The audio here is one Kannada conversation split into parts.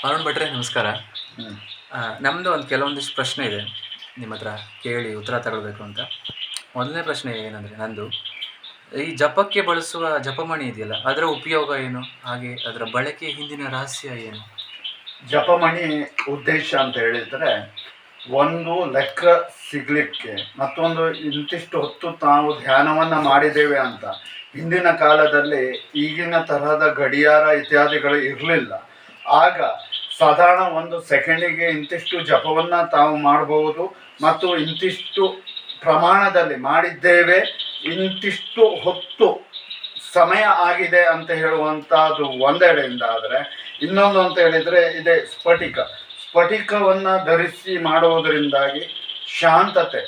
ಅರುಣ್ ಭಟ್ರೆ ನಮಸ್ಕಾರ. ಹ್ಮ್. ನಮ್ಮದು ಕೆಲವೊಂದಿಷ್ಟು ಪ್ರಶ್ನೆ ಇದೆ ನಿಮ್ಮ ಹತ್ರ ಕೇಳಿ ಉತ್ತರ ತಗೊಳ್ಬೇಕು ಅಂತ. ಮೊದಲನೇ ಪ್ರಶ್ನೆ ಏನಂದರೆ ನಂದು, ಈ ಜಪಕ್ಕೆ ಬಳಸುವ ಜಪಮಣಿ ಇದೆಯಲ್ಲ, ಅದರ ಉಪಯೋಗ ಏನು? ಹಾಗೆ ಅದರ ಬಳಕೆ ಹಿಂದಿನ ರಹಸ್ಯ ಏನು? ಜಪಮಣಿ ಉದ್ದೇಶ ಅಂತ ಹೇಳಿದರೆ, ಒಂದು ಲೆಕ್ಕ ಸಿಗಲಿಕ್ಕೆ, ಮತ್ತೊಂದು ಇಂತಿಷ್ಟು ಹೊತ್ತು ನಾವು ಧ್ಯಾನವನ್ನು ಮಾಡಿದ್ದೇವೆ ಅಂತ. ಹಿಂದಿನ ಕಾಲದಲ್ಲಿ ಈಗಿನ ತರಹದ ಗಡಿಯಾರ ಇತ್ಯಾದಿಗಳು ಇರಲಿಲ್ಲ. ಆಗ ಸಾಧಾರಣ ಒಂದು ಸೆಕೆಂಡಿಗೆ ಇಂತಿಷ್ಟು ಜಪವನ್ನು ತಾವು ಮಾಡಬಹುದು, ಮತ್ತು ಇಂತಿಷ್ಟು ಪ್ರಮಾಣದಲ್ಲಿ ಮಾಡಿದ್ದೇವೆ, ಇಂತಿಷ್ಟು ಹೊತ್ತು ಸಮಯ ಆಗಿದೆ ಅಂತ ಹೇಳುವಂಥದ್ದು ಒಂದೆಡೆಯಿಂದ. ಆದರೆ ಇನ್ನೊಂದು ಅಂತ ಹೇಳಿದರೆ ಇದೆ ಸ್ಫಟಿಕವನ್ನು ಧರಿಸಿ ಮಾಡುವುದರಿಂದಾಗಿ ಶಾಂತತೆ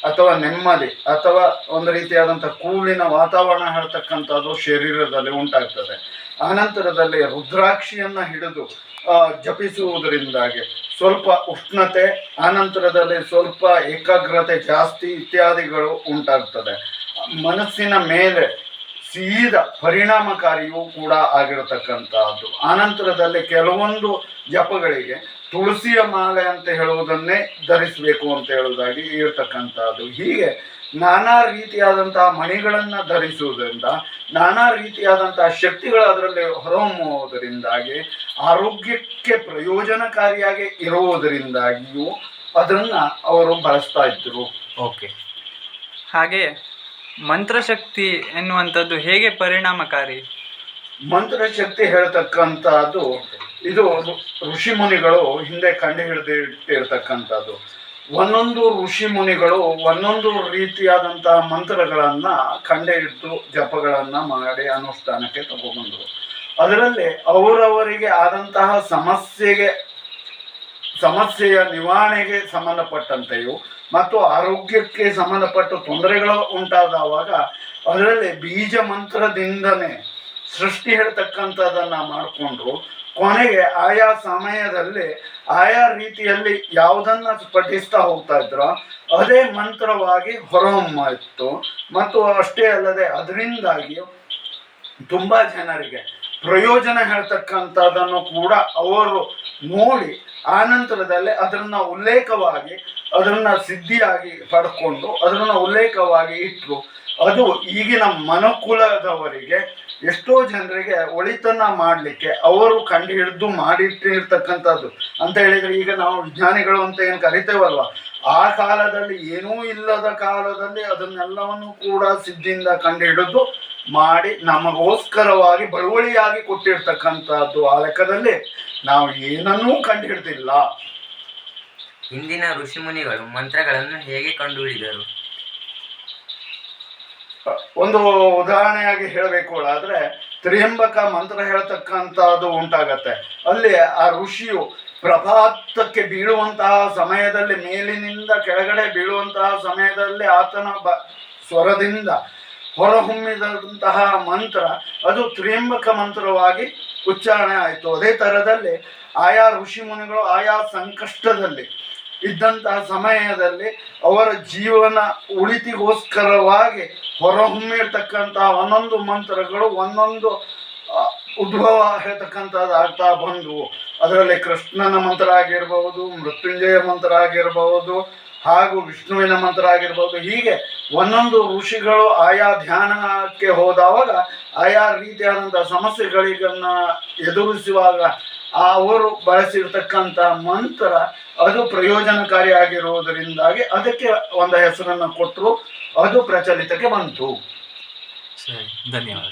ಅಥವಾ ನೆಮ್ಮದಿ ಅಥವಾ ಒಂದು ರೀತಿಯಾದಂಥ ಕೂಲಿನ ವಾತಾವರಣ ಹೇಳ್ತಕ್ಕಂಥದ್ದು ಶರೀರದಲ್ಲಿ ಉಂಟಾಗ್ತದೆ. ಆನಂತರದಲ್ಲಿ ರುದ್ರಾಕ್ಷಿಯನ್ನು ಹಿಡಿದು ಜಪಿಸುವುದರಿಂದಾಗಿ ಸ್ವಲ್ಪ ಉಷ್ಣತೆ, ಆನಂತರದಲ್ಲಿ ಸ್ವಲ್ಪ ಏಕಾಗ್ರತೆ ಜಾಸ್ತಿ ಇತ್ಯಾದಿಗಳು ಉಂಟಾಗ್ತದೆ. ಮನಸ್ಸಿನ ಮೇಲೆ ಸೀದ ಪರಿಣಾಮಕಾರಿಯೂ ಕೂಡ ಆಗಿರತಕ್ಕಂಥದ್ದು. ಆನಂತರದಲ್ಲಿ ಕೆಲವೊಂದು ಜಪಗಳಿಗೆ ತುಳಸಿಯ ಮಾಲೆ ಅಂತ ಹೇಳುವುದನ್ನೇ ಧರಿಸಬೇಕು ಅಂತ ಹೇಳುವುದಾಗಿ ಇರತಕ್ಕಂಥದ್ದು. ಹೀಗೆ ನಾನಾ ರೀತಿಯಾದಂತಹ ಮಣಿಗಳನ್ನು ಧರಿಸುವುದರಿಂದ ನಾನಾ ರೀತಿಯಾದಂತಹ ಶಕ್ತಿಗಳು ಅದರಲ್ಲಿ ಹೊರಹೊಮ್ಮುವುದರಿಂದಾಗಿ ಆರೋಗ್ಯಕ್ಕೆ ಪ್ರಯೋಜನಕಾರಿಯಾಗಿ ಇರುವುದರಿಂದಾಗಿಯೂ ಅದನ್ನು ಅವರು ಬಳಸ್ತಾ ಇದ್ದರು. ಓಕೆ. ಹಾಗೆ ಮಂತ್ರಶಕ್ತಿ ಎನ್ನುವಂಥದ್ದು ಹೇಗೆ ಪರಿಣಾಮಕಾರಿ? ಮಂತ್ರಶಕ್ತಿ ಹೇಳ್ತಕ್ಕಂಥದ್ದು ಇದು ಋಷಿ ಮುನಿಗಳು ಹಿಂದೆ ಕಂಡು ಹಿಡಿದಿಟ್ಟಿರ್ತಕ್ಕಂಥದ್ದು. ಒಂದೊಂದು ಋಷಿ ಮುನಿಗಳು ಒಂದೊಂದು ರೀತಿಯಾದಂತಹ ಮಂತ್ರಗಳನ್ನು ಕಂಡುಹಿಡಿದು ಜಪಗಳನ್ನು ಮಾಡಿ ಅನುಷ್ಠಾನಕ್ಕೆ ತಗೊಂಡ್ಬಂದರು. ಅದರಲ್ಲಿ ಅವರವರಿಗೆ ಆದಂತಹ ಸಮಸ್ಯೆಯ ನಿವಾರಣೆಗೆ ಸಂಬಂಧಪಟ್ಟಂತೆಯೂ ಮತ್ತು ಆರೋಗ್ಯಕ್ಕೆ ಸಂಬಂಧಪಟ್ಟ ತೊಂದರೆಗಳು ಉಂಟಾದವಾಗ ಅದರಲ್ಲಿ ಬೀಜ ಮಂತ್ರದಿಂದನೇ ಸೃಷ್ಟಿ ಹೇಳ್ತಕ್ಕಂಥದ್ದನ್ನು ಮಾಡಿಕೊಂಡ್ರು. ಕೊನೆಗೆ ಆಯಾ ಸಮಯದಲ್ಲಿ ಆಯಾ ರೀತಿಯಲ್ಲಿ ಯಾವುದನ್ನು ಪಠಿಸ್ತಾ ಹೋಗ್ತಾ ಇದ್ರೋ ಅದೇ ಮಂತ್ರವಾಗಿ ಹೊರಹೊಮ್ಮಿತ್ತು. ಮತ್ತು ಅಷ್ಟೇ ಅಲ್ಲದೆ ಅದರಿಂದಾಗಿ ತುಂಬ ಜನರಿಗೆ ಪ್ರಯೋಜನ ಹೇಳ್ತಕ್ಕಂಥದ್ದನ್ನು ಕೂಡ ಅವರು ನೋಡಿ ಆನಂತರದಲ್ಲಿ ಅದನ್ನು ಉಲ್ಲೇಖವಾಗಿ ಅದನ್ನು ಸಿದ್ಧಿಯಾಗಿ ಪಡ್ಕೊಂಡು ಅದನ್ನು ಉಲ್ಲೇಖವಾಗಿ ಇಟ್ಟರು. ಅದು ಈಗಿನ ಮನುಕುಲದವರಿಗೆ ಎಷ್ಟೋ ಜನರಿಗೆ ಒಳಿತನ್ನ ಮಾಡಲಿಕ್ಕೆ ಅವರು ಕಂಡು ಹಿಡಿದು ಮಾಡಿಟ್ಟಿರ್ತಕ್ಕಂಥದ್ದು ಅಂತ ಹೇಳಿದರೆ, ಈಗ ನಾವು ವಿಜ್ಞಾನಿಗಳು ಅಂತ ಏನು ಕರಿತೇವಲ್ವ, ಆ ಕಾಲದಲ್ಲಿ ಏನೂ ಇಲ್ಲದ ಕಾಲದಲ್ಲಿ ಅದನ್ನೆಲ್ಲವನ್ನು ಕೂಡ ಸಿದ್ಧಿಯಿಂದ ಕಂಡು ಹಿಡಿದು ಮಾಡಿ ನಮಗೋಸ್ಕರವಾಗಿ ಬಳುವಳಿಯಾಗಿ ಕೊಟ್ಟಿರ್ತಕ್ಕಂಥದ್ದು. ಆ ಲೆಕ್ಕದಲ್ಲಿ ನಾವು ಏನನ್ನೂ ಕಂಡು ಹಿಡಿದಿಲ್ಲ. ಹಿಂದಿನ ಋಷಿಮುನಿಗಳು ಮಂತ್ರಗಳನ್ನು ಹೇಗೆ ಕಂಡುಹಿಡಿದರು? ಒಂದು ಉದಾಹರಣೆಯಾಗಿ ಹೇಳಬೇಕು ಆದರೆ, ತ್ರಿಯಂಬಕ ಮಂತ್ರ ಹೇಳ್ತಕ್ಕಂಥದ್ದು ಉಂಟಾಗತ್ತೆ. ಅಲ್ಲಿ ಆ ಋಷಿಯು ಪ್ರಭಾತಕ್ಕೆ ಬೀಳುವಂತಹ ಸಮಯದಲ್ಲಿ, ಮೇಲಿನಿಂದ ಕೆಳಗಡೆ ಬೀಳುವಂತಹ ಸಮಯದಲ್ಲಿ ಆತನ ಸ್ವರದಿಂದ ಹೊರಹೊಮ್ಮಿದಂತಹ ಮಂತ್ರ ಅದು ತ್ರಿಯಂಬಕ ಮಂತ್ರವಾಗಿ ಉಚ್ಚಾರಣೆ ಆಯಿತು. ಅದೇ ಥರದಲ್ಲಿ ಆಯಾ ಋಷಿ ಮುನಿಗಳು ಆಯಾ ಸಂಕಷ್ಟದಲ್ಲಿ ಇದ್ದಂತಹ ಸಮಯದಲ್ಲಿ ಅವರ ಜೀವನ ಉಳಿತಿಗೋಸ್ಕರವಾಗಿ ಹೊರಹೊಮ್ಮಿರ್ತಕ್ಕಂತಹ ಒಂದೊಂದು ಮಂತ್ರಗಳು ಒಂದೊಂದು ಉದ್ಭವ ಹೇಳ್ತಕ್ಕಂಥದ್ದು ಆಗ್ತಾ ಬಂದವು. ಅದರಲ್ಲಿ ಕೃಷ್ಣನ ಮಂತ್ರ ಆಗಿರ್ಬೋದು, ಮೃತ್ಯುಂಜಯ ಮಂತ್ರ ಆಗಿರ್ಬೋದು, ಹಾಗೂ ವಿಷ್ಣುವಿನ ಮಂತ್ರ ಆಗಿರ್ಬೋದು. ಹೀಗೆ ಒಂದೊಂದು ಋಷಿಗಳು ಆಯಾ ಧ್ಯಾನಕ್ಕೆ ಹೋದವಾಗ ಆಯಾ ರೀತಿಯಾದಂಥ ಸಮಸ್ಯೆಗಳಿಗನ್ನ ಎದುರಿಸುವಾಗ ಅವರು ಬಳಸಿರ್ತಕ್ಕಂಥ ಮಂತ್ರ ಅದು ಪ್ರಯೋಜನಕಾರಿಯಾಗಿರುವುದರಿಂದಾಗಿ ಅದಕ್ಕೆ ಒಂದು ಹೆಸರನ್ನು ಕೊಟ್ಟರು, ಅದು ಪ್ರಚಲಿತಕ್ಕೆ ಬಂತು. ಸರಿ, ಧನ್ಯವಾದ.